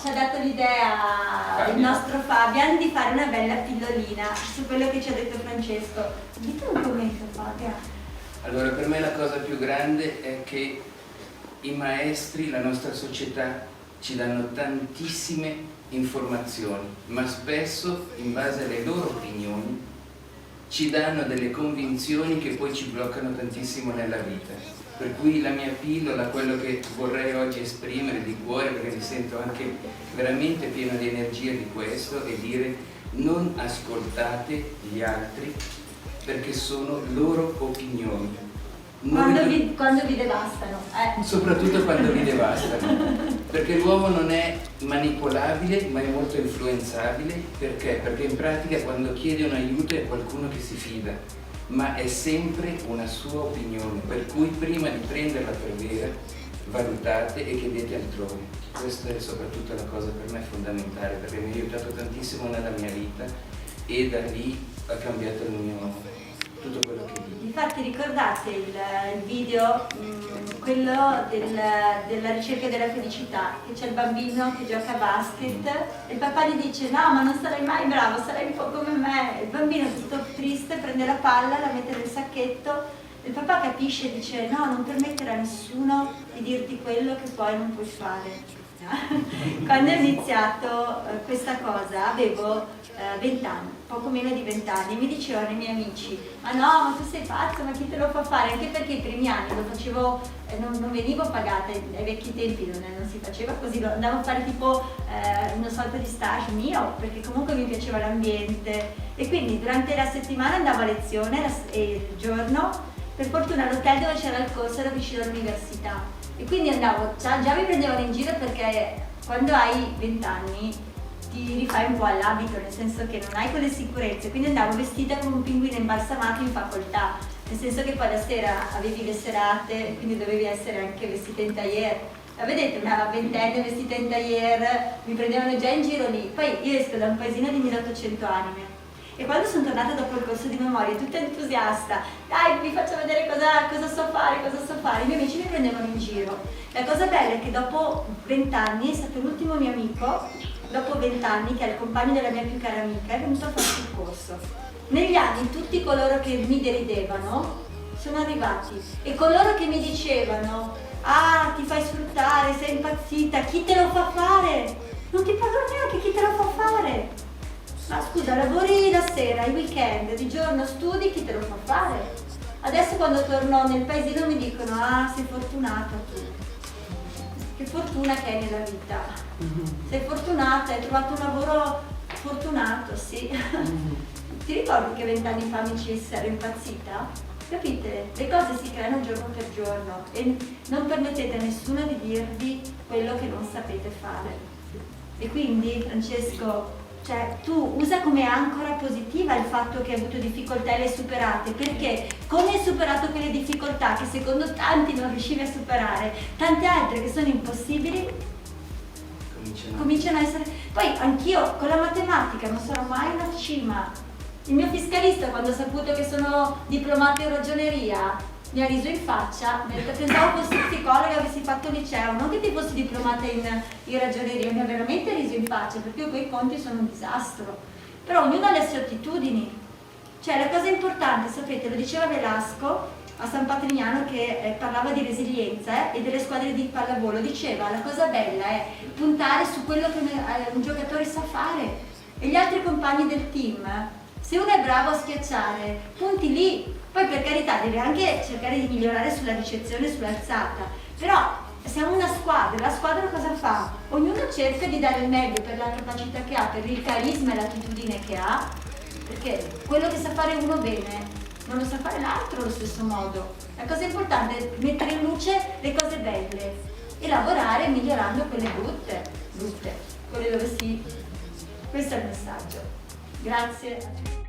Ci ha dato l'idea il nostro Fabian di fare una bella pillolina su quello che ci ha detto Francesco. Dite un commento, Fabian. Allora, per me la cosa più grande è che i maestri, la nostra società, ci danno tantissime informazioni, ma spesso, in base alle loro opinioni, ci danno delle convinzioni che poi ci bloccano tantissimo nella vita. Per cui la mia pillola, quello che vorrei oggi esprimere di cuore, perché mi sento anche veramente pieno di energia di questo, è dire: non ascoltate gli altri perché sono loro opinioni. Quando vi devastano. Soprattutto quando vi devastano. Perché l'uomo non è manipolabile, ma è molto influenzabile. Perché? Perché in pratica quando chiede un aiuto è qualcuno che si fida, ma è sempre una sua opinione, per cui prima di prenderla per vera, valutate e chiedete altrove. Questa è soprattutto la cosa per me fondamentale, perché mi ha aiutato tantissimo nella mia vita e da lì ha cambiato tutto quello che dico. Infatti ricordate il video, quello della ricerca della felicità, che c'è il bambino che gioca a basket e il papà gli dice: no, ma non sarai mai bravo, sarai un po' come me. Il bambino tutto triste prende la palla, la mette nel sacchetto e il papà capisce e dice: no, non permettere a nessuno di dirti quello che poi non puoi fare. Quando ho iniziato questa cosa avevo 20 anni, poco meno di 20 anni, mi dicevano i miei amici: ma no, ma tu sei pazzo, ma chi te lo fa fare? Anche perché i primi anni lo facevo, non venivo pagata, ai vecchi tempi non si faceva così, andavo a fare tipo una sorta di stage mio, perché comunque mi piaceva l'ambiente e quindi durante la settimana andavo a lezione e il giorno, per fortuna l'hotel dove c'era il corso era vicino all'università. E quindi andavo, già mi prendevano in giro perché quando hai 20 anni ti rifai un po' all'abito, nel senso che non hai quelle sicurezze, quindi andavo vestita come un pinguino imbalsamato in facoltà, nel senso che poi la sera avevi le serate, quindi dovevi essere anche vestita in tailleur. La vedete, una ventenne vestita in tailleur, mi prendevano già in giro lì. Poi io esco da un paesino di 1800 anime. E quando sono tornata dopo il corso di memoria, tutta entusiasta, dai, vi faccio vedere cosa so fare, i miei amici mi prendevano in giro. La cosa bella è che dopo 20 anni, è stato l'ultimo mio amico, dopo 20 anni, che è il compagno della mia più cara amica, è venuto a farsi il corso. Negli anni tutti coloro che mi deridevano sono arrivati e coloro che mi dicevano: ah, ti fai sfruttare, sei impazzita, chi te lo fa fare? Non ti parlo neanche, chi te lo fa fare? Ma scusa, lavori la sera, i weekend, di giorno studi, chi te lo fa fare? Adesso quando torno nel paesino mi dicono: ah, sei fortunata tu. Che fortuna che hai nella vita. Sei fortunata, hai trovato un lavoro fortunato, sì. Ti ricordi che 20 anni fa mi dicessi ero impazzita? Capite? Le cose si creano giorno per giorno e non permettete a nessuno di dirvi quello che non sapete fare. E quindi, Francesco, cioè, tu usa come ancora positiva il fatto che hai avuto difficoltà e le hai superate, perché come hai superato quelle difficoltà che secondo tanti non riuscivi a superare, tante altre che sono impossibili cominciano a essere. Poi anch'io con la matematica non sarò mai una cima. Il mio fiscalista, quando ha saputo che sono diplomata in ragioneria, mi ha riso in faccia, mi ha detto: pensavo fossi psicologa e avessi fatto il liceo, non che ti fossi diplomata in ragioneria. Mi ha veramente riso in faccia perché io quei conti sono un disastro. Però ognuno ha le sue attitudini. Cioè la cosa importante, sapete, lo diceva Velasco a San Patrignano, che parlava di resilienza e delle squadre di pallavolo, diceva: la cosa bella è puntare su quello che un giocatore sa fare e gli altri compagni del team, se uno è bravo a schiacciare, punti lì. Poi per carità devi anche cercare di migliorare sulla ricezione, sull'alzata, però siamo una squadra, la squadra cosa fa? Ognuno cerca di dare il meglio per la capacità che ha, per il carisma e l'attitudine che ha, perché quello che sa fare uno bene non lo sa fare l'altro allo stesso modo. La cosa importante è mettere in luce le cose belle e lavorare migliorando quelle brutte, quelle dove si... Questo è il messaggio. Grazie.